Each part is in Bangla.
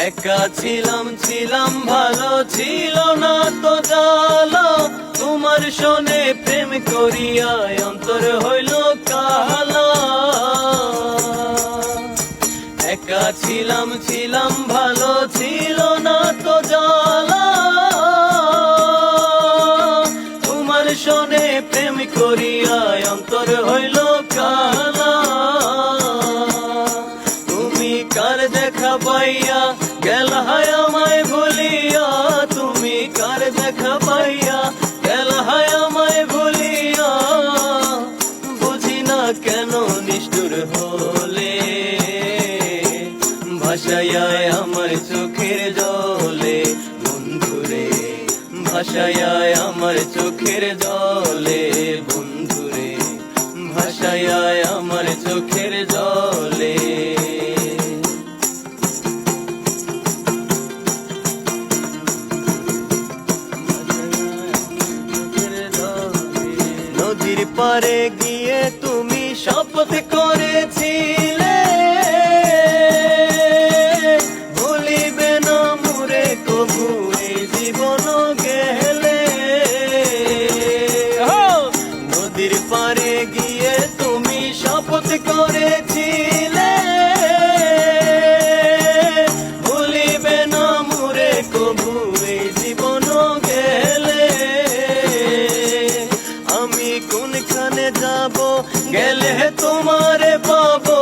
একা ছিলাম ছিলাম ভালো, ছিল না তো জ্বালা। তোমার শোনে প্রেম করিয়া অন্তর হইল কালা। একা ছিলাম ছিলাম ভালো, ছিল না তো জ্বালা। তোমার শোনে প্রেম করিয়া অন্তর হইল কালা। তুমি কার দেখা পাইয়া গেলা হায় আমায় ভুলিয়া, তুমি কার দেখা পাইয়া গেলা হায় আমায় ভুলিয়া। বুঝি না কেন নিষ্ঠুর হলে, ভাসাইয়া আমার চোখের জলে বন্ধুরে, ভাসাইয়া আমার চোখের জলে বন্ধুরে, ভাসাইয়া আমার চোখের জলে। নদীর পারে গিয়ে তুমি শপথ করেছিলে, ভুলিবে না মোরে কবু এই জীবন গেলে। নদীর পারে গিয়ে তুমি শপথ করেছিলে, ভুলিবে না মোরে কবু এই জীবন গেলে। আমি কোনখানে যাব গেলে তোমারে পাবো,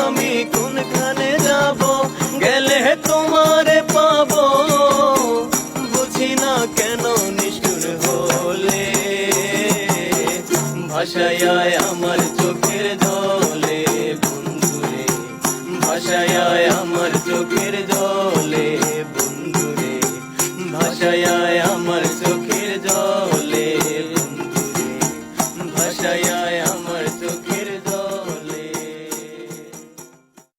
আমি কোনখানে যাব গেলে তোমারে পাবো। বুঝি না কেন নিষ্ঠুর হলে, ভাসাইয়া আমার চোখের জলে বন্ধুরে, ভাসাইয়া আমার চোখের জলে বন্ধুরে, ভাসাইয়া